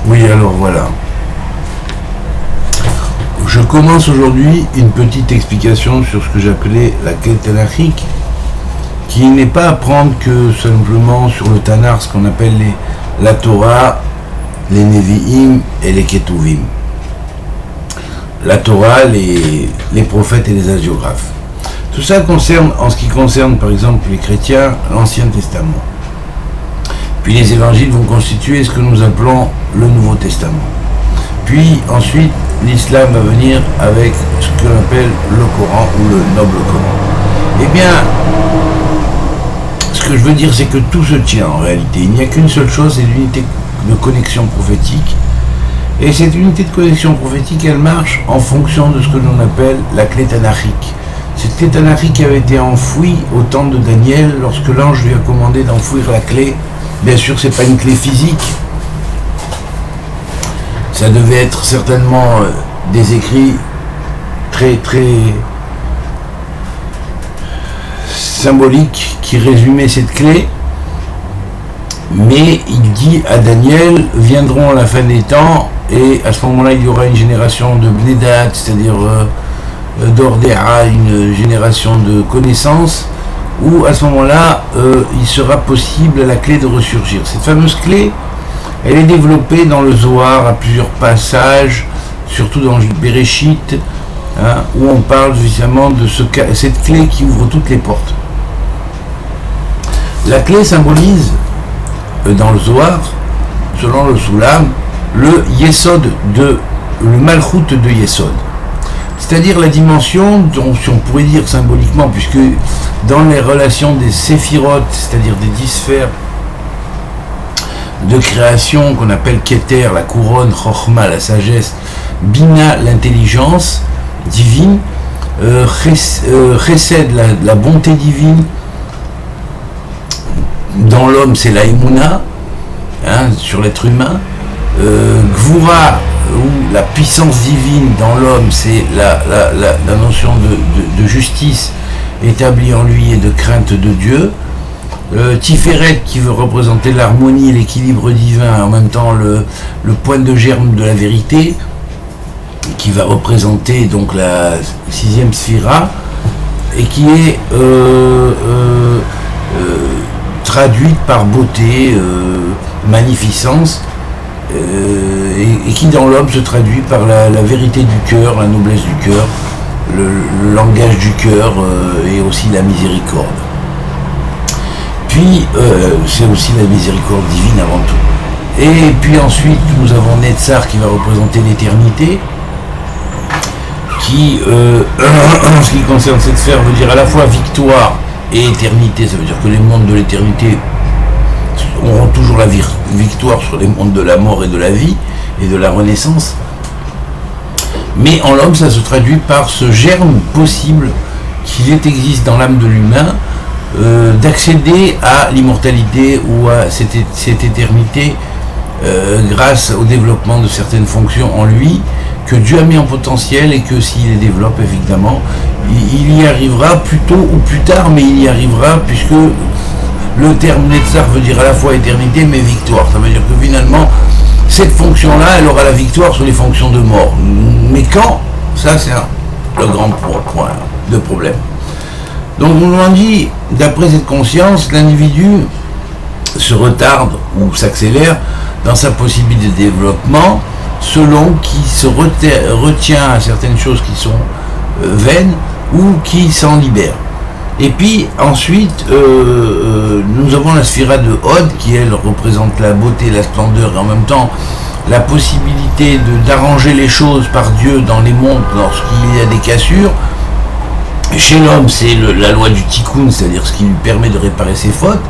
Oui, alors voilà. Je commence aujourd'hui une petite explication sur ce que j'appelais la clé tanachique, qui n'est pas à prendre que simplement sur le Tanar, ce qu'on appelle la Torah, les Nevi'im et les Ketuvim. La Torah, les prophètes et les hagiographes. Tout ça concerne, en ce qui concerne par exemple les chrétiens, l'Ancien Testament. Puis les évangiles vont constituer ce que nous appelons le Nouveau Testament. Puis ensuite, l'islam va venir avec ce que l'on appelle le Coran ou le noble Coran. Eh bien, ce que je veux dire, c'est que tout se tient en réalité. Il n'y a qu'une seule chose, c'est l'unité de connexion prophétique. Et cette unité de connexion prophétique, elle marche en fonction de ce que l'on appelle la clé tanachique. Cette clé tanachique avait été enfouie au temps de Daniel, lorsque l'ange lui a commandé d'enfouir la clé. Bien sûr, c'est pas une clé physique. Ça devait être certainement des écrits très symboliques qui résumaient cette clé. Mais il dit à Daniel, viendront la fin des temps, et à ce moment-là, il y aura une génération de Bnedat, c'est-à-dire d'Ordéa, une génération de connaissances, où à ce moment-là, il sera possible à la clé de ressurgir. Cette fameuse clé, elle est développée dans le Zohar à plusieurs passages, surtout dans le Bereshit, hein, où on parle justement de cette clé qui ouvre toutes les portes. La clé symbolise, dans le Zohar, selon le Soulam, le Yesod, le Malchut de Yesod. C'est-à-dire la dimension, dont si on pourrait dire symboliquement, puisque dans les relations des séphirotes, c'est-à-dire des 10 sphères de création qu'on appelle Keter, la couronne, Chochma, la sagesse, Bina, l'intelligence divine, Chesed, la bonté divine, dans l'homme c'est la Emouna, hein, sur l'être humain, Gvura, ou la puissance divine dans l'homme, c'est la notion de justice établie en lui et de crainte de Dieu. Tiferet qui veut représenter l'harmonie, l'équilibre divin, en même temps le point de germe de la vérité, qui va représenter donc la 6e sphira, et qui est traduite par beauté, magnificence, et qui dans l'homme se traduit par la vérité du cœur, la noblesse du cœur, le langage du cœur, et aussi la miséricorde. Puis c'est aussi la miséricorde divine avant tout. Et puis ensuite nous avons Netzar qui va représenter l'éternité, qui en ce qui concerne cette sphère veut dire à la fois victoire et éternité. Ça veut dire que les mondes de l'éternité auront toujours la victoire sur les mondes de la mort et de la vie et de la renaissance. Mais en l'homme, ça se traduit par ce germe possible qu'il existe dans l'âme de l'humain, d'accéder à l'immortalité ou à cette éternité grâce au développement de certaines fonctions en lui que Dieu a mis en potentiel, et que s'il les développe évidemment, il y arrivera plus tôt ou plus tard, mais il y arrivera, puisque le terme Netzar veut dire à la fois éternité mais victoire. Ça veut dire que finalement cette fonction-là, elle aura la victoire sur les fonctions de mort. Mais quand? Ça c'est le grand point de problème. Donc on nous dit, d'après cette conscience, l'individu se retarde ou s'accélère dans sa possibilité de développement selon qu'il se retient à certaines choses qui sont vaines ou qui s'en libère. Et puis ensuite, nous avons la sphira de Hod qui, elle, représente la beauté, la splendeur, et en même temps la possibilité d'arranger les choses par Dieu dans les mondes lorsqu'il y a des cassures. Chez l'homme, c'est la loi du tikkun, c'est-à-dire ce qui lui permet de réparer ses fautes.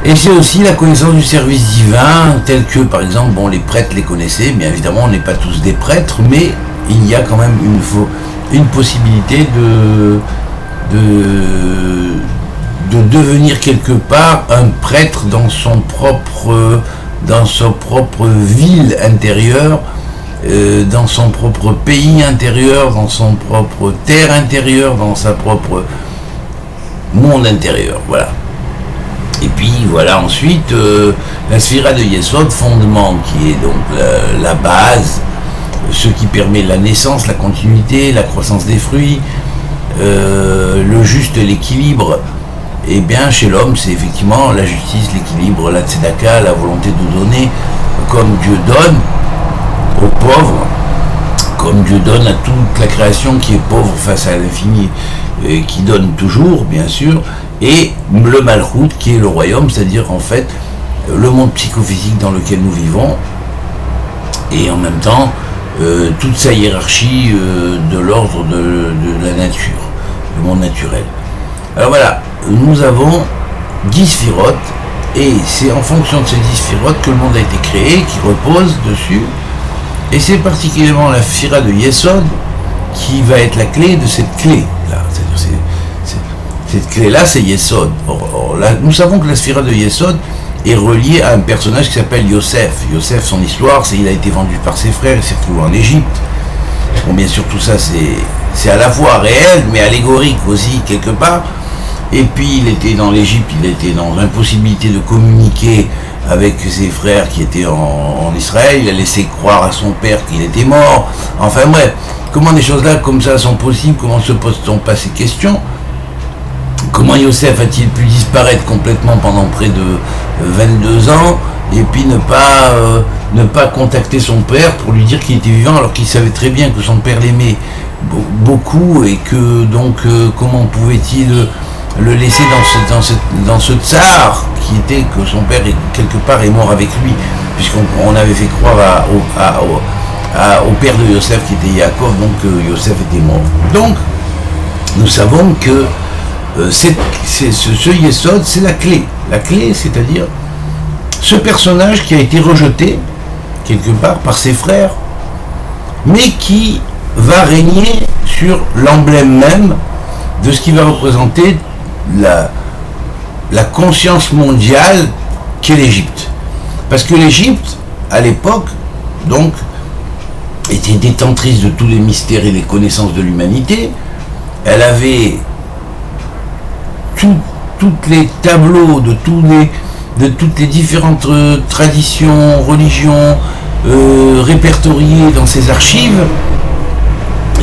Et c'est aussi la connaissance du service divin, tel que, par exemple, bon, les prêtres les connaissaient, bien évidemment, on n'est pas tous des prêtres, mais il y a quand même une possibilité de devenir quelque part un prêtre dans sa propre ville intérieure, dans son propre pays intérieur, dans son propre terre intérieure, dans sa propre monde intérieur, voilà. Et puis voilà ensuite la sphira de Yesod, fondement, qui est donc la base, ce qui permet la naissance, la continuité, la croissance des fruits, le juste, l'équilibre. Et bien chez l'homme, c'est effectivement la justice, l'équilibre, la tzedaka, la volonté de donner, comme Dieu donne aux pauvres, comme Dieu donne à toute la création qui est pauvre face à l'infini, et qui donne toujours, bien sûr, et le Malchut, qui est le royaume, c'est-à-dire en fait le monde psychophysique dans lequel nous vivons, et en même temps toute sa hiérarchie de l'ordre de la nature, le monde naturel. Alors voilà, nous avons 10 sphirotes, et c'est en fonction de ces 10 sphirotes que le monde a été créé, qui repose dessus, et c'est particulièrement la sphira de Yesod qui va être la clé de cette clé-là. C'est-à-dire cette clé-là, c'est Yesod. Or, là, nous savons que la sphira de Yesod est reliée à un personnage qui s'appelle Yosef. Yosef, son histoire, c'est qu'il a été vendu par ses frères, il s'est retrouvé en Égypte. Bon, bien sûr, tout ça, c'est à la fois réel, mais allégorique aussi, quelque part. Et puis, il était dans l'Égypte, il était dans l'impossibilité de communiquer avec ses frères qui étaient en Israël. Il a laissé croire à son père qu'il était mort. Enfin bref, comment des choses là comme ça sont possibles? Comment se pose-t-on pas ces questions? Comment Yosef a-t-il pu disparaître complètement pendant près de 22 ans et puis ne pas contacter son père pour lui dire qu'il était vivant alors qu'il savait très bien que son père l'aimait beaucoup et que donc comment pouvait-il le laisser dans ce tsar qui était que son père quelque part est mort avec lui, puisqu'on avait fait croire au père de Yosef qui était Yaakov, donc Yosef était mort. Donc nous savons que ce Yesod, c'est la clé. La clé, c'est-à-dire ce personnage qui a été rejeté quelque part par ses frères, mais qui va régner sur l'emblème même de ce qui va représenter la conscience mondiale qu'est l'Égypte. Parce que l'Égypte, à l'époque, donc, était détentrice de tous les mystères et les connaissances de l'humanité. Elle avait tous les tableaux de toutes les différentes traditions, religions répertoriées dans ses archives,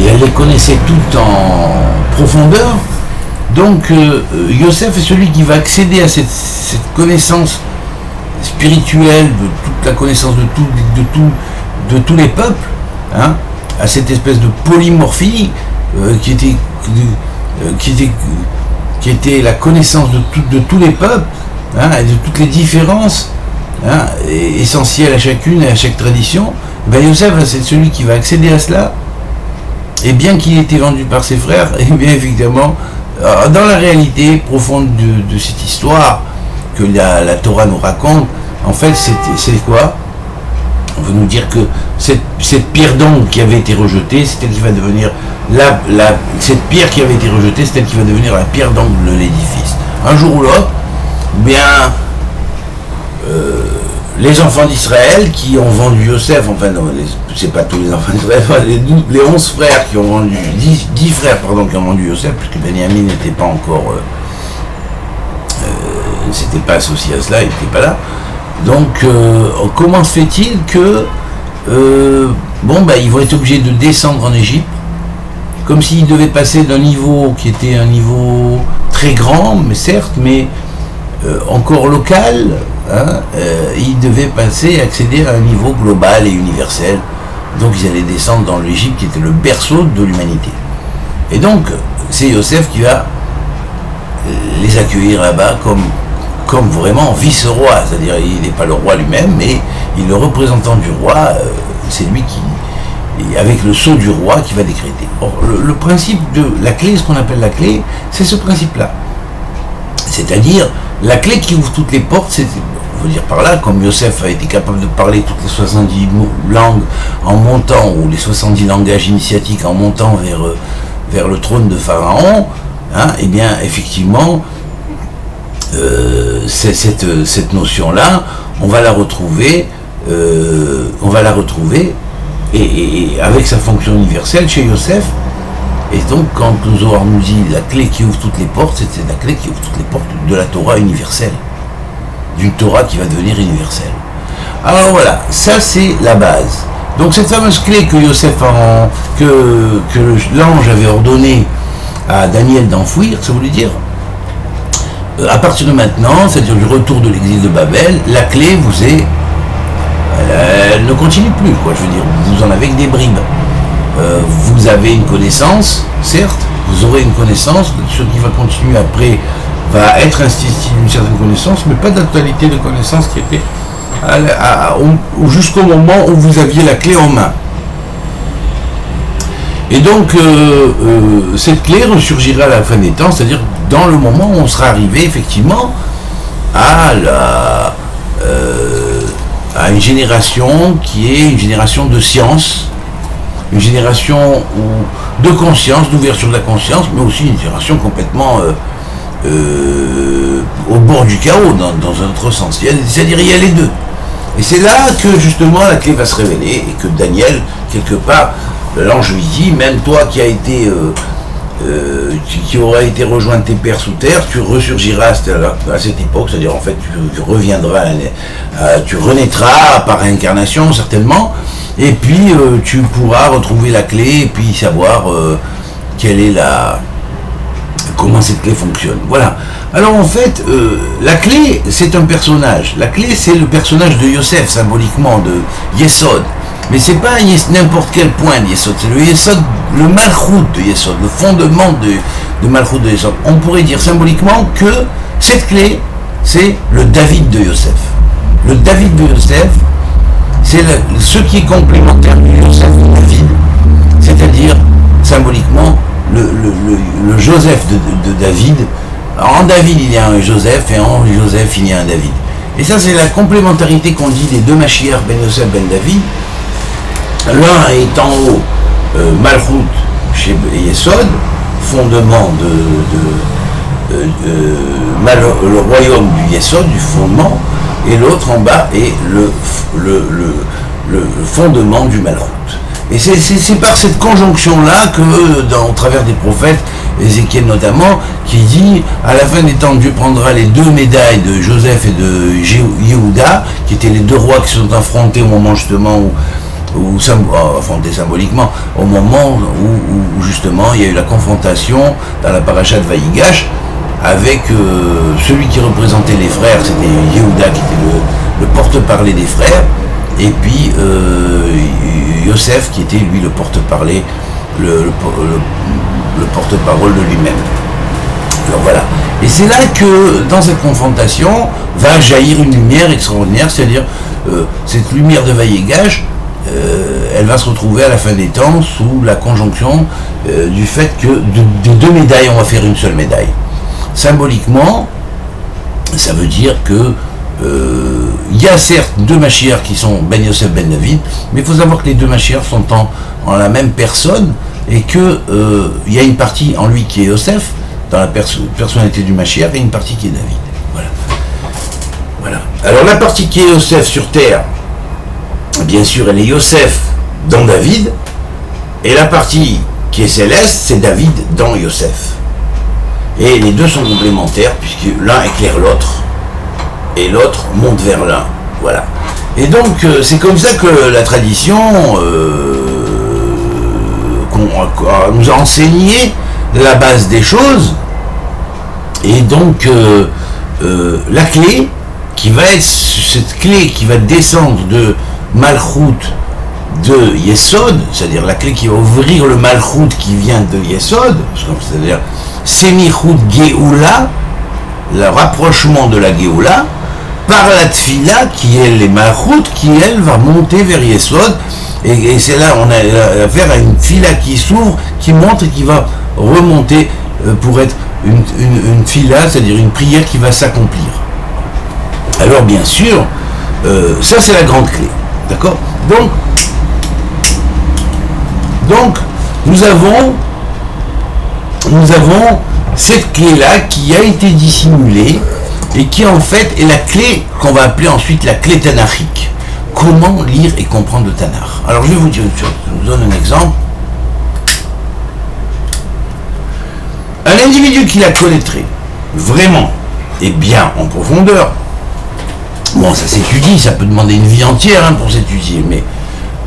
et elle les connaissait toutes en profondeur. Donc Yosef est celui qui va accéder à cette connaissance spirituelle, de toute la connaissance de tous les peuples, hein, à cette espèce de polymorphie qui était la connaissance de tous les peuples, hein, et de toutes les différences, hein, essentielles à chacune et à chaque tradition. Ben Yosef, c'est celui qui va accéder à cela, et bien qu'il ait été vendu par ses frères, et bien évidemment, dans la réalité profonde de cette histoire que la Torah nous raconte, en fait, c'est quoi? On veut nous dire que cette pierre d'angle qui avait été rejetée, c'est elle qui va devenir cette pierre qui avait été rejetée, c'est elle qui va devenir la pierre d'angle de l'édifice. Un jour ou l'autre, bien, les enfants d'Israël qui ont vendu Yosef, enfin non, c'est pas tous les enfants d'Israël, les 11 frères qui ont vendu, 10 frères pardon, qui ont vendu Yosef, puisque Benjamin n'était pas encore, s'était pas associé à cela, il n'était pas là. Donc, comment se fait-il que, ils vont être obligés de descendre en Égypte, comme s'ils devaient passer d'un niveau qui était un niveau très grand, mais certes, mais encore local, hein, ils devaient accéder à un niveau global et universel. Donc ils allaient descendre dans l'Égypte qui était le berceau de l'humanité. Et donc, c'est Yosef qui va les accueillir là-bas comme vraiment vice-roi, c'est-à-dire il n'est pas le roi lui-même, mais il est le représentant du roi, c'est lui qui, avec le sceau du roi, qui va décréter. Or, le principe de la clé, ce qu'on appelle la clé, c'est ce principe-là. C'est-à-dire, la clé qui ouvre toutes les portes, on veut dire par là, comme Yosef a été capable de parler toutes les 70 langues en montant, ou les 70 langages initiatiques en montant vers le trône de Pharaon, hein, et bien, effectivement, cette notion-là, on va la retrouver, et avec sa fonction universelle chez Yosef. Et donc, quand nous nous dit la clé qui ouvre toutes les portes, c'est la clé qui ouvre toutes les portes de la Torah universelle. d'une Torah qui va devenir universelle. Alors voilà, ça c'est la base. Donc cette fameuse clé que que l'ange avait ordonné à Daniel d'enfouir, ça voulait dire, à partir de maintenant, c'est-à-dire du retour de l'exil de Babel, la clé vous est, elle ne continue plus, quoi. Je veux dire, vous en avez que des bribes. Vous avez une connaissance, certes, vous aurez une connaissance, ce qui va continuer après va être institué d'une certaine connaissance, mais pas de totalité de connaissance qui était jusqu'au moment où vous aviez la clé en main. Et donc, cette clé ressurgira à la fin des temps, c'est-à-dire dans le moment où on sera arrivé effectivement à une génération qui est une génération de science, une génération de conscience, d'ouverture de la conscience, mais aussi une génération complètement au bord du chaos, dans un autre sens. C'est-à-dire il y a les deux. Et c'est là que justement la clé va se révéler et que Daniel, quelque part, l'ange lui dit, même toi qui a été qui aura été rejoint de tes pères sous terre, tu ressurgiras à cette époque, c'est-à-dire en fait tu reviendras, tu renaîtras par réincarnation certainement, et puis tu pourras retrouver la clé et puis savoir quelle est comment cette clé fonctionne. Voilà. Alors en fait, la clé c'est un personnage. La clé c'est le personnage de Yosef, symboliquement, de Yesod. Mais c'est pas n'importe quel point de Yesod, c'est le Yesod, le Malchut de Yesod, le fondement de Malchut de Yesod. On pourrait dire symboliquement que cette clé, c'est le David de Yosef. Le David de Yosef, c'est ce qui est complémentaire du Yosef de David, c'est-à-dire symboliquement le Joseph de David. Alors, en David, il y a un Joseph, et en Joseph, il y a un David. Et ça, c'est la complémentarité qu'on dit des deux Mashiach, Ben Yosef, Ben David. L'un est en haut, Malchut chez Yesod, fondement le royaume du Yesod, du fondement, et l'autre en bas est le fondement du Malchut. Et c'est par cette conjonction-là que, au travers des prophètes, Ézéchiel notamment, qui dit, à la fin des temps, Dieu prendra les deux médailles de Joseph et de Yehuda, qui étaient les deux rois qui se sont affrontés au moment justement affrontés symboliquement, au moment où justement il y a eu la confrontation dans la paracha de Vaïgash avec celui qui représentait les frères, c'était Yehuda qui était le porte-parler des frères, et puis Yosef qui était lui le porte-parler, le porte-parole de lui-même. Alors voilà. Et c'est là que dans cette confrontation va jaillir une lumière extraordinaire, c'est-à-dire cette lumière de Vaïgash, elle va se retrouver à la fin des temps sous la conjonction du fait que des deux médailles, on va faire une seule médaille. Symboliquement, ça veut dire que il y a certes deux Mashiach qui sont Ben Yosef, Ben David, mais il faut savoir que les deux Mashiach sont en la même personne et que il y a une partie en lui qui est Yosef, dans la personnalité du Mashiach, et une partie qui est David. Voilà. Voilà. Alors la partie qui est Yosef sur terre, bien sûr, elle est Yosef dans David, et la partie qui est céleste, c'est David dans Yosef. Et les deux sont complémentaires, puisque l'un éclaire l'autre, et l'autre monte vers l'un. Voilà. Et donc, c'est comme ça que la tradition nous a enseigné la base des choses, et donc la clé, qui va être cette clé qui va descendre de Malchut de Yesod, c'est-à-dire la clé qui va ouvrir le Malchut qui vient de Yesod, c'est-à-dire Semichut Geoula, le rapprochement de la Geoula, par la Tfila qui est les Malchut, qui elle va monter vers Yesod, et c'est là on a affaire à une Tfila qui s'ouvre, qui monte et qui va remonter pour être une Tfila, c'est-à-dire une prière qui va s'accomplir. Alors bien sûr, ça c'est la grande clé. D'accord ? Donc, nous avons cette clé-là qui a été dissimulée et qui en fait est la clé qu'on va appeler ensuite la clé tanachique. Comment lire et comprendre le Tanakh ? Alors je vais vous dire une chose, je vous donne un exemple. Un individu qui la connaîtrait vraiment et bien en profondeur, Bon, ça s'étudie, ça peut demander une vie entière pour s'étudier, mais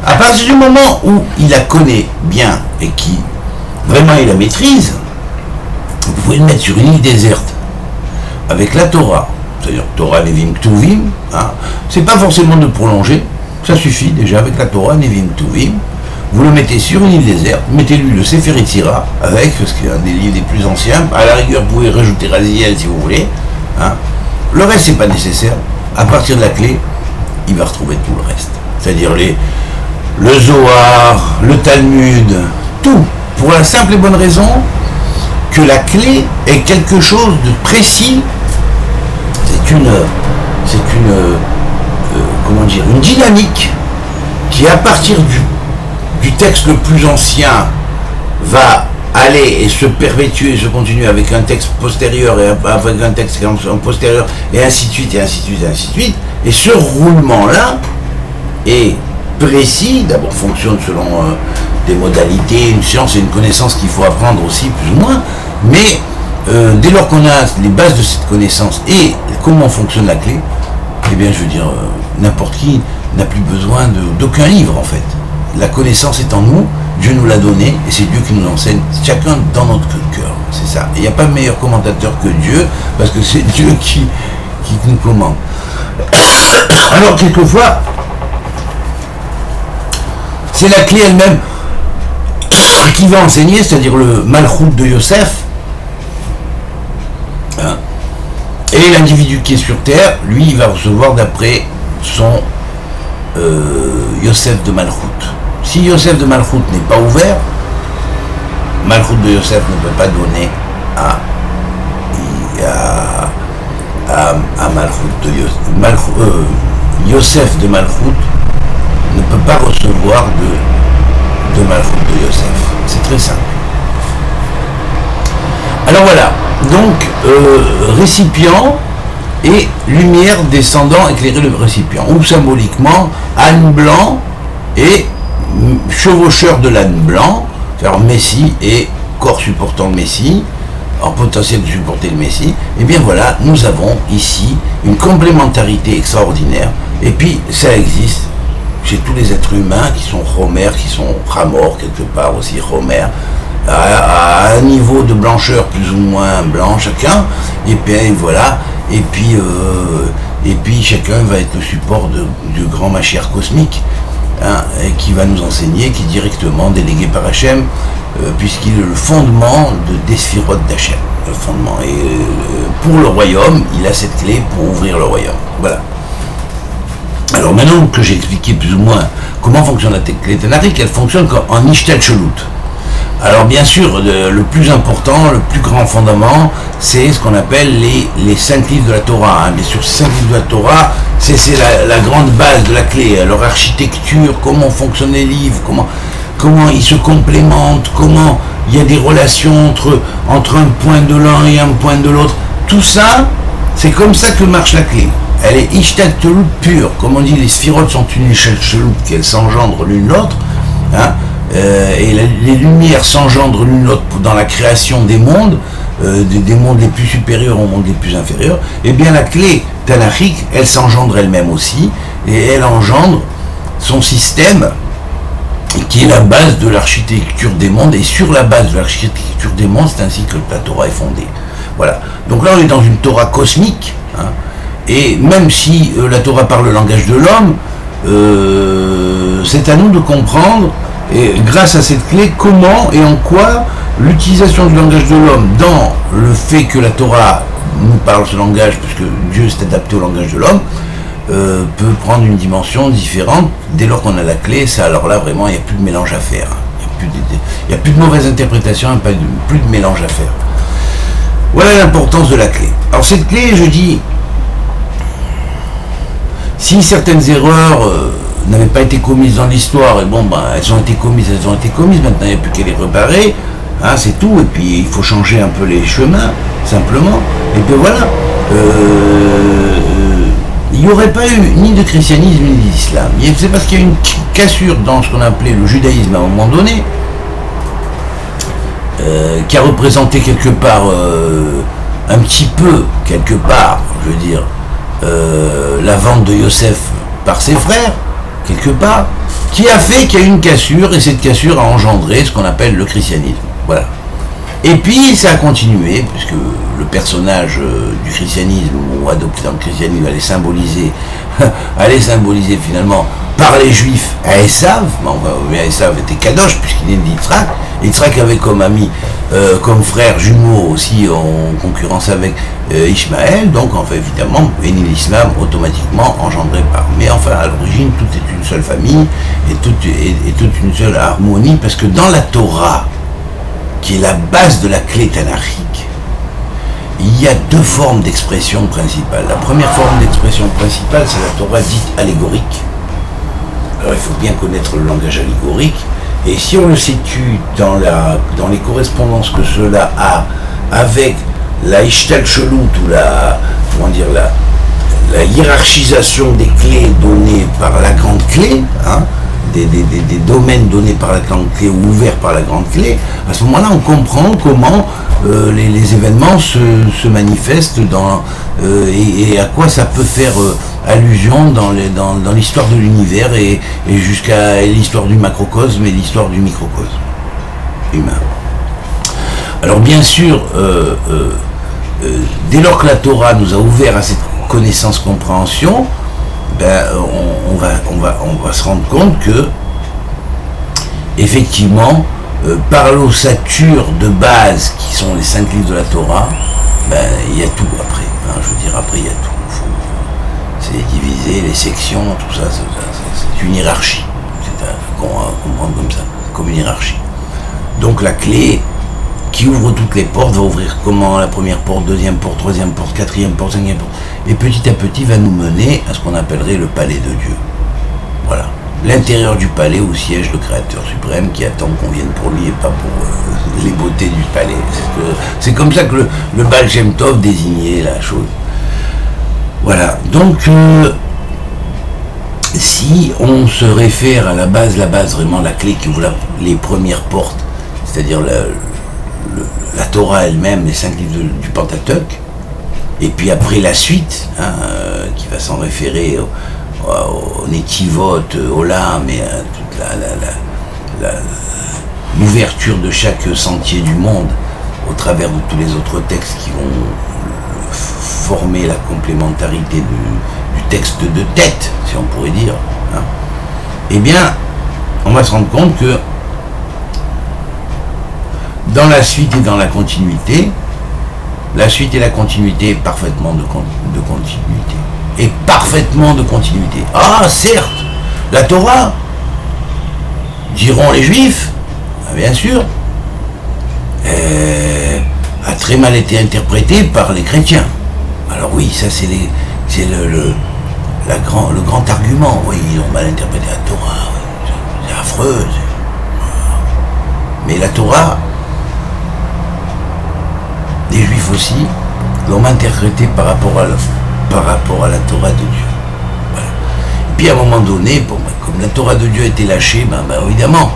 à partir du moment où il la connaît bien et qui vraiment il la maîtrise, vous pouvez le mettre sur une île déserte avec la Torah, c'est-à-dire Torah Nevim Ktuvim, c'est pas forcément de prolonger, ça suffit déjà avec la Torah Nevim Ktuvim. Vous le mettez sur une île déserte, mettez-lui le Sefer Yetzira avec, parce qu'il y a un des livres les plus anciens, à la rigueur vous pouvez rajouter Raziel si vous voulez, le reste c'est pas nécessaire, à partir de la clé, il va retrouver tout le reste, c'est-à-dire le Zohar, le Talmud, tout, pour la simple et bonne raison que la clé est quelque chose de précis, une dynamique qui à partir du texte le plus ancien va aller et se perpétuer et se continuer avec un texte postérieur et avec un texte postérieur et ainsi de suite et ainsi de suite et ainsi de suite. Et ce roulement-là est précis, d'abord fonctionne selon des modalités, une science et une connaissance qu'il faut apprendre aussi plus ou moins, mais dès lors qu'on a les bases de cette connaissance et comment fonctionne la clé, eh bien je veux dire, n'importe qui n'a plus besoin d'aucun livre en fait. La connaissance est en nous, Dieu nous l'a donnée et c'est Dieu qui nous l'enseigne, chacun dans notre cœur, c'est ça. Il n'y a pas meilleur commentateur que Dieu, parce que c'est Dieu qui nous commande. Alors quelquefois, c'est la clé elle-même qui va enseigner, c'est-à-dire le Malchut de Yosef, et l'individu qui est sur terre, lui, il va recevoir d'après son Yosef de Malchut. Si Yosef de Malchut n'est pas ouvert, Malchut de Yosef ne peut pas donner à Malchut de Yosef. Yosef de Malchut ne peut pas recevoir de Malchut de Yosef. C'est très simple. Alors voilà, donc récipient et lumière descendant éclairer le récipient, ou symboliquement âne blanc et chevaucheur de l'âne blanc, c'est-à-dire Messie et corps supportant le Messie, en potentiel de supporter le Messie. Et bien voilà, nous avons ici une complémentarité extraordinaire, et puis ça existe chez tous les êtres humains qui sont Homer, qui sont Hamor quelque part aussi, Homer, à un niveau de blancheur plus ou moins blanc chacun, et bien voilà, et puis chacun va être le support du grand Mashiach cosmique, et qui va nous enseigner, qui est directement délégué par Hachem, puisqu'il est le fondement des Sphirot d'Hachem, le fondement, et pour le royaume, il a cette clé pour ouvrir le royaume, voilà. Alors maintenant que j'ai expliqué plus ou moins comment fonctionne la clé ténarique, elle fonctionne en Ishtal Shelut. Alors bien sûr, le plus important, le plus grand fondement, c'est ce qu'on appelle les 5 livres de la Torah. Bien sûr, ces 5 livres de la Torah, c'est la grande base de la clé, leur architecture, comment fonctionnent les livres, comment ils se complémentent, comment il y a des relations entre un point de l'un et un point de l'autre. Tout ça, c'est comme ça que marche la clé. Elle est Ishtaltelut pure. Comme on dit, les sphirotes sont une Ishtaltelut qu'elles s'engendrent l'une l'autre. Et les lumières s'engendrent l'une l'autre dans la création des mondes, des mondes les plus supérieurs aux mondes les plus inférieurs. Et bien la clé tanachique, elle s'engendre elle-même aussi, et elle engendre son système qui est la base de l'architecture des mondes, et sur la base de l'architecture des mondes, c'est ainsi que la Torah est fondée. Voilà. Donc là on est dans une Torah cosmique, et même si la Torah parle le langage de l'homme, c'est à nous de comprendre, et grâce à cette clé, comment et en quoi l'utilisation du langage de l'homme dans le fait que la Torah nous parle ce langage, puisque Dieu s'est adapté au langage de l'homme, peut prendre une dimension différente. Dès lors qu'on a la clé, ça, alors là vraiment il n'y a plus de mélange à faire, il n'y a plus de mauvaise interprétation, plus de mélange à faire. Voilà l'importance de la clé. Alors cette clé, je dis, si certaines erreurs n'avaient pas été commises dans l'histoire, et bon, elles ont été commises, maintenant il n'y a plus qu'à les réparer, c'est tout, et puis il faut changer un peu les chemins, simplement, et puis voilà. Il n'y aurait pas eu ni de christianisme ni d'islam. C'est parce qu'il y a une cassure dans ce qu'on appelait le judaïsme à un moment donné, qui a représenté quelque part, un petit peu, quelque part, je veux dire, la vente de Yosef par ses frères, quelque part, qui a fait qu'il y a eu une cassure, et cette cassure a engendré ce qu'on appelle le christianisme. Voilà. Et puis ça a continué, puisque le personnage du christianisme, ou adopté dans le christianisme, allait symboliser finalement par les juifs à Esav. Esav était Kadosh, puisqu'il est d'Yitzhak. Yitzhak avait comme ami, comme frère jumeau aussi, en concurrence avec Ishmaël, donc enfin évidemment, l'islam automatiquement engendré par. Mais enfin, à l'origine, tout est une seule famille, et toute une seule harmonie, parce que dans la Torah, qui est la base de la clé tanakhique, il y a deux formes d'expression principales. La première forme d'expression principale, c'est la Torah dite allégorique. Alors il faut bien connaître le langage allégorique, et si on le situe dans les correspondances que cela a avec la ishtalshelut, ou la hiérarchisation des clés données par la grande clé, des domaines donnés par la grande clé ou ouverts par la grande clé, à ce moment-là on comprend comment les événements se manifestent et à quoi ça peut faire allusion dans l'histoire de l'univers et jusqu'à l'histoire du macrocosme et l'histoire du microcosme humain. Alors bien sûr, dès lors que la Torah nous a ouvert à cette connaissance-compréhension, on va se rendre compte que effectivement, par l'ossature de base qui sont les 5 livres de la Torah, il y a tout après. Je veux dire, après il y a tout. C'est divisé, les sections, tout ça, c'est une hiérarchie. C'est à comprendre comme ça, comme une hiérarchie. Donc la clé qui ouvre toutes les portes va ouvrir comment la première porte, deuxième porte, troisième porte, quatrième porte, cinquième porte. Et petit à petit va nous mener à ce qu'on appellerait le palais de Dieu. Voilà. L'intérieur du palais où siège le Créateur suprême qui attend qu'on vienne pour lui et pas pour les beautés du palais. C'est comme ça que le Baal Shem Tov désignait la chose. Voilà. Donc, si on se réfère à la base vraiment la clé qui ouvre les premières portes, c'est-à-dire la Torah elle-même, les 5 livres du Pentateuque, et puis après la suite, qui va s'en référer au Netivot, au Olam, et à toute l'ouverture de chaque sentier du monde au travers de tous les autres textes qui vont former la complémentarité du texte de tête, si on pourrait dire, eh bien, on va se rendre compte que dans la suite et dans la continuité, la suite et la continuité est parfaitement de continuité. Et parfaitement de continuité. Ah, certes, la Torah, diront les Juifs, bien sûr, a très mal été interprétée par les chrétiens. Alors oui, ça c'est le grand argument. Oui, ils ont mal interprété la Torah. C'est affreux. Mais la Torah, les Juifs aussi, l'ont interprétée par rapport à la Torah de Dieu. Voilà. Et puis à un moment donné, comme la Torah de Dieu a été lâchée, évidemment,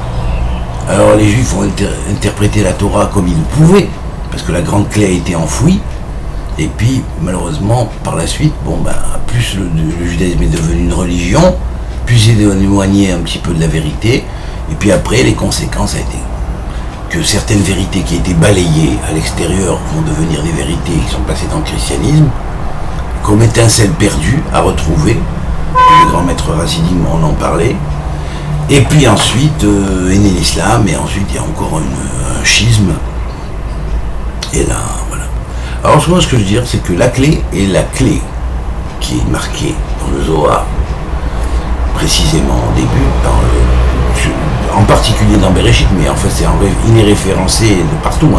alors les Juifs ont interprété la Torah comme ils le pouvaient, parce que la grande clé a été enfouie, et puis malheureusement, par la suite, plus le judaïsme est devenu une religion, plus il est éloigné un petit peu de la vérité, et puis après, les conséquences a été que certaines vérités qui étaient balayées à l'extérieur vont devenir des vérités qui sont passées dans le christianisme, comme étincelle perdue à retrouver. Le grand maître Razidim en parlait. Et puis ensuite est né l'islam, et ensuite il y a encore un schisme. Et là, voilà. Alors moi, ce que je veux dire, c'est que la clé est la clé qui est marquée dans le Zohar, précisément au début, en particulier dans Bereshit, mais en fait il est référencé de partout,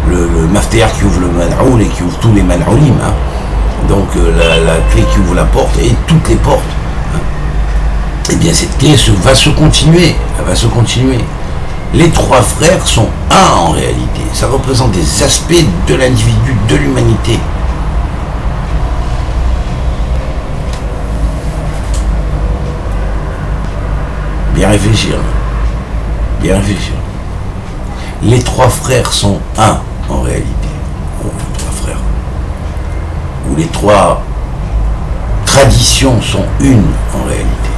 le maftéar qui ouvre le man'oul et qui ouvre tous les man'oulim, donc la clé qui ouvre la porte et toutes les portes, et bien cette clé va se continuer. Les 3 frères sont un en réalité, ça représente des aspects de l'individu, de l'humanité. Bien réfléchir. Les 3 frères sont un en réalité. Les 3 frères. Ou les 3 traditions sont une en réalité.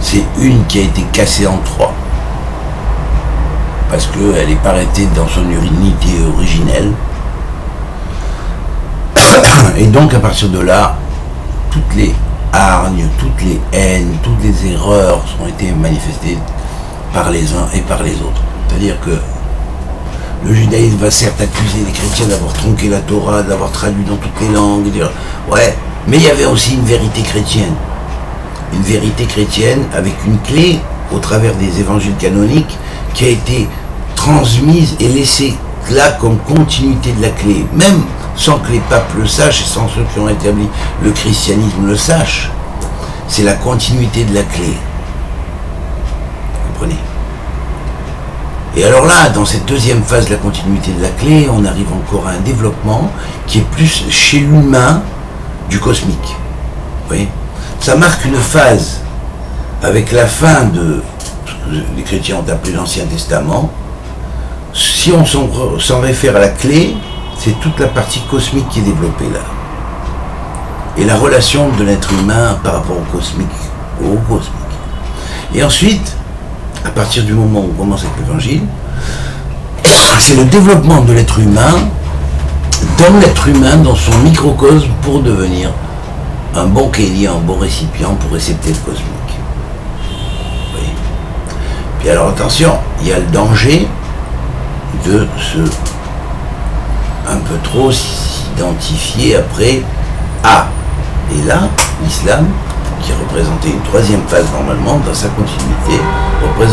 C'est une qui a été cassée en trois. Parce qu'elle n'est pas restée dans son unité originelle. Et donc à partir de là, toutes les hargnes, toutes les haines, toutes les erreurs ont été manifestées par les uns et par les autres. C'est-à-dire que le judaïsme va certes accuser les chrétiens d'avoir tronqué la Torah, d'avoir traduit dans toutes les langues, dire ouais, mais il y avait aussi une vérité chrétienne. Une vérité chrétienne avec une clé au travers des évangiles canoniques qui a été transmise et laissée là comme continuité de la clé, même sans que les papes le sachent et sans ceux qui ont établi le christianisme le sachent. C'est la continuité de la clé. Vous comprenez? Et alors là, dans cette deuxième phase de la continuité de la clé, on arrive encore à un développement qui est plus chez l'humain du cosmique. Vous voyez? Ça marque une phase avec la fin de ce que les chrétiens ont appelé l'Ancien Testament. Si on s'en réfère à la clé, c'est toute la partie cosmique qui est développée là. Et la relation de l'être humain par rapport au cosmique. Et ensuite, à partir du moment où on commence avec l'évangile, c'est le développement de l'être humain, dans son microcosme, pour devenir un bon kéli, un bon récipient pour récepter le cosmique. Vous voyez? Puis alors attention, il y a le danger de se un peu trop s'identifier après à. Et là, l'islam, qui représentait une troisième phase normalement dans sa continuité,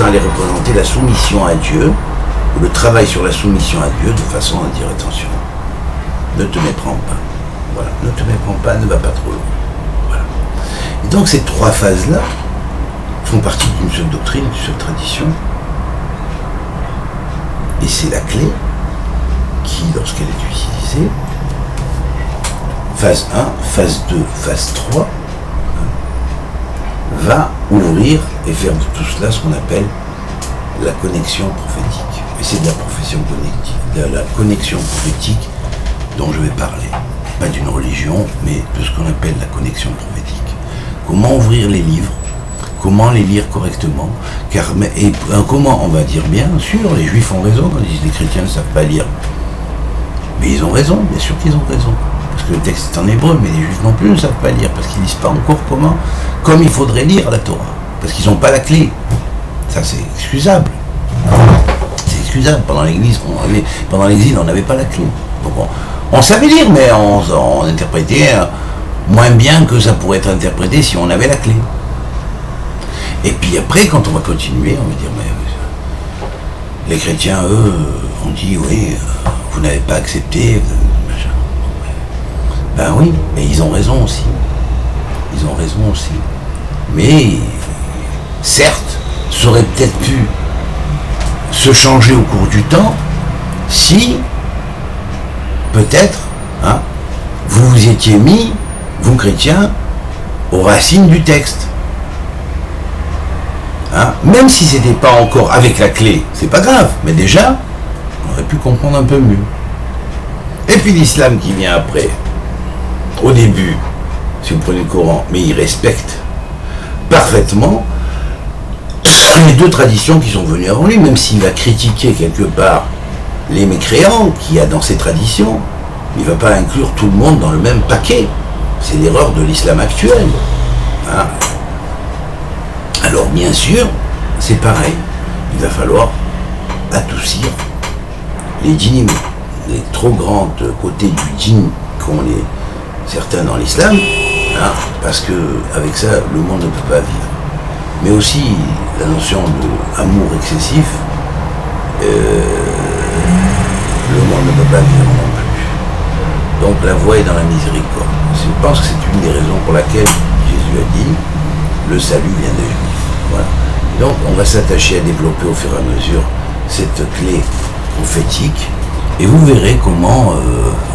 allait représenter la soumission à Dieu, ou le travail sur la soumission à Dieu, de façon à dire attention, ne te méprends pas. Voilà, ne te méprends pas, ne va pas trop loin. Voilà. Et donc ces trois phases-là font partie d'une seule doctrine, d'une seule tradition. Et c'est la clé qui, lorsqu'elle est utilisée, phase 1, phase 2, phase 3, va ouvrir et faire de tout cela ce qu'on appelle la connexion prophétique. Et c'est de la profession connective, de la connexion prophétique dont je vais parler. Pas d'une religion, mais de ce qu'on appelle la connexion prophétique. Comment ouvrir les livres, comment les lire correctement, comment, on va dire bien sûr, les juifs ont raison quand ils disent les chrétiens ne savent pas lire. Mais ils ont raison, bien sûr qu'ils ont raison. Parce que le texte est en hébreu, mais les juifs non plus ne savent pas lire, parce qu'ils ne lisent pas encore comme il faudrait lire la Torah. Parce qu'ils n'ont pas la clé. Ça, c'est excusable. C'est excusable. Pendant l'exil, on n'avait pas la clé. Donc on savait lire, mais on interprétait moins bien que ça pourrait être interprété si on avait la clé. Et puis après, quand on va continuer, on va dire, mais les chrétiens, eux, ont dit, oui, vous n'avez pas accepté, machin. Ben oui, mais ils ont raison aussi. Ils ont raison aussi. Mais, certes, ça aurait peut-être pu se changer au cours du temps si, peut-être, vous vous étiez mis, vous chrétiens, aux racines du texte. Même si c'était pas encore avec la clé, c'est pas grave, mais déjà, on aurait pu comprendre un peu mieux. Et puis l'islam qui vient après, au début, si vous prenez le Coran, mais il respecte parfaitement les deux traditions qui sont venues avant lui, même s'il va critiquer quelque part les mécréants qu'il y a dans ces traditions, il ne va pas inclure tout le monde dans le même paquet. C'est l'erreur de l'islam actuel. Alors bien sûr, c'est pareil, il va falloir adoucir les djinnim, les trop grands côtés du djinn qu'ont certains dans l'islam, parce que avec ça, le monde ne peut pas vivre. Mais aussi la notion d'amour excessif, le monde ne peut pas vivre non plus. Donc la voie est dans la miséricorde. Je pense que c'est une des raisons pour laquelle Jésus a dit le salut vient des Juifs. Voilà. Donc on va s'attacher à développer au fur et à mesure cette clé prophétique et vous verrez comment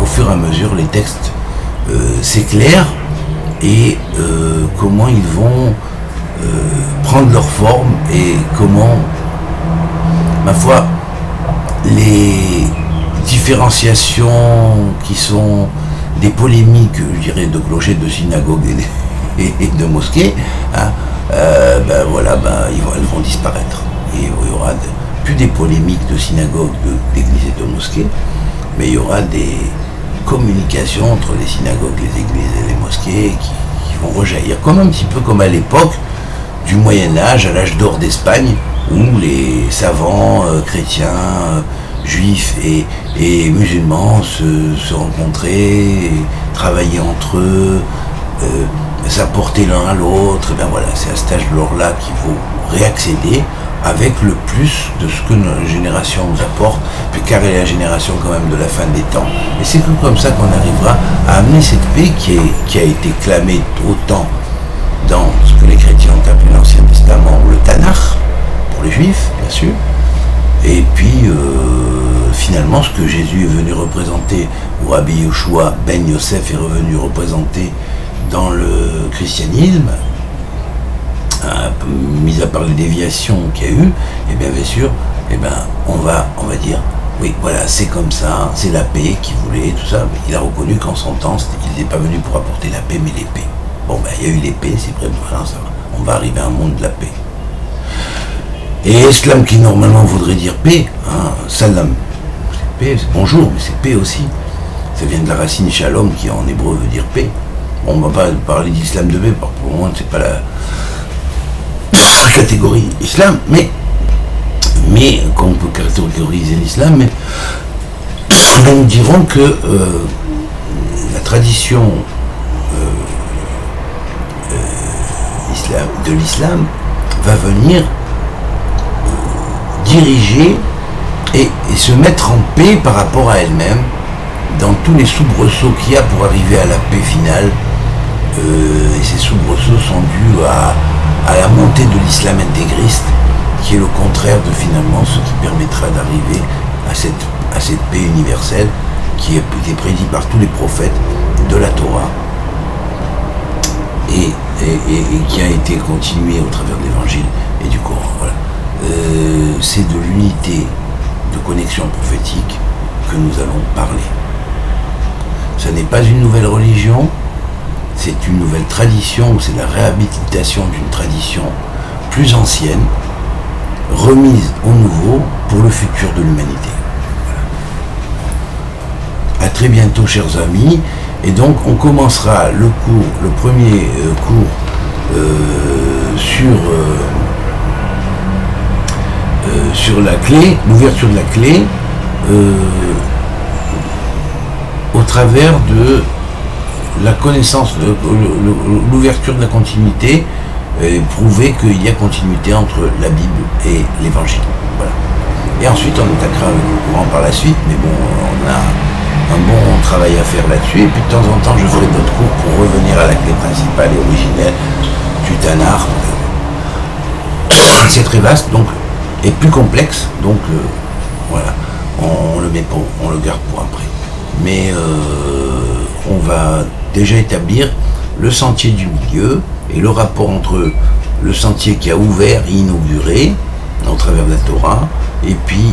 au fur et à mesure les textes s'éclairent et comment ils vont prendre leur forme et comment, ma foi, les différenciations qui sont des polémiques, je dirais, de clochers de synagogues et de mosquées, hein, elles vont disparaître. Et il y aura plus des polémiques de synagogues, d'églises et de mosquées, mais il y aura des communications entre les synagogues, les églises et les mosquées qui vont rejaillir, comme un petit peu comme à l'époque du Moyen-Âge, à l'âge d'or d'Espagne, où les savants chrétiens, juifs et musulmans se rencontraient, travaillaient entre eux, s'apportaient l'un à l'autre. Et bien voilà, c'est à cet âge d'or-là qu'il faut réaccéder avec le plus de ce que notre génération nous apporte, car elle est la génération quand même de la fin des temps. Et c'est comme ça qu'on arrivera à amener cette paix qui a été clamée autant dans ce que les chrétiens ont appelé l'Ancien Testament, ou le Tanakh, pour les juifs, bien sûr, et puis finalement ce que Jésus est venu représenter, ou Rabbi Yoshua ben Yosef est revenu représenter dans le christianisme, mis à part les déviations qu'il y a eu, et bien sûr, on va dire, oui, voilà, c'est comme ça, c'est la paix qu'il voulait, tout ça. Mais il a reconnu qu'en son temps, il n'est pas venu pour apporter la paix, mais l'épée. Bon, il y a eu l'épée, c'est vrai, voilà, ça va. On va arriver à un monde de la paix. Et islam qui normalement voudrait dire paix, hein, salam, c'est paix, c'est bonjour, mais c'est paix aussi. Ça vient de la racine shalom qui en hébreu veut dire paix. Bon, on va pas parler d'islam de paix, pour le moment, c'est pas la catégorie islam, mais qu'on peut catégoriser l'islam, mais nous dirons que la tradition de l'islam va venir diriger et se mettre en paix par rapport à elle-même dans tous les soubresauts qu'il y a pour arriver à la paix finale. Et ces soubresauts sont dus à la montée de l'islam intégriste, qui est le contraire de finalement ce qui permettra d'arriver à cette paix universelle qui est prédit par tous les prophètes de la Torah et qui a été continuée au travers de l'Évangile et du Coran. Voilà. C'est de l'unité de connexion prophétique que nous allons parler. Ce n'est pas une nouvelle religion, c'est une nouvelle tradition, c'est la réhabilitation d'une tradition plus ancienne, remise au nouveau pour le futur de l'humanité. Voilà. À très bientôt, chers amis. Et donc, on commencera le premier cours sur la clé, l'ouverture de la clé, au travers de la connaissance, l'ouverture de la continuité, et prouver qu'il y a continuité entre la Bible et l'Évangile. Voilà. Et ensuite, on attaquera le courant par la suite, mais bon, on a un bon travail à faire là-dessus, et puis de temps en temps, je ferai d'autres cours pour revenir à la clé principale et originelle du Tanakh. C'est très vaste, donc, et plus complexe, donc voilà, on le garde pour après. Mais on va déjà établir le sentier du milieu et le rapport entre le sentier qui a ouvert et inauguré au travers de la Torah, et puis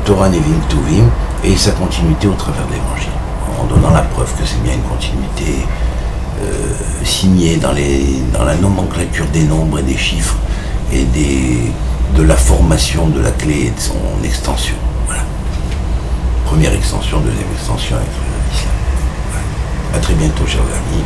Torah Nevim Ktuvim et sa continuité au travers de l'Évangile, en donnant la preuve que c'est bien une continuité signée dans la nomenclature des nombres et des chiffres et de la formation de la clé et de son extension. Voilà. Première extension, deuxième extension avec l'islam. Voilà. À très bientôt, chers amis.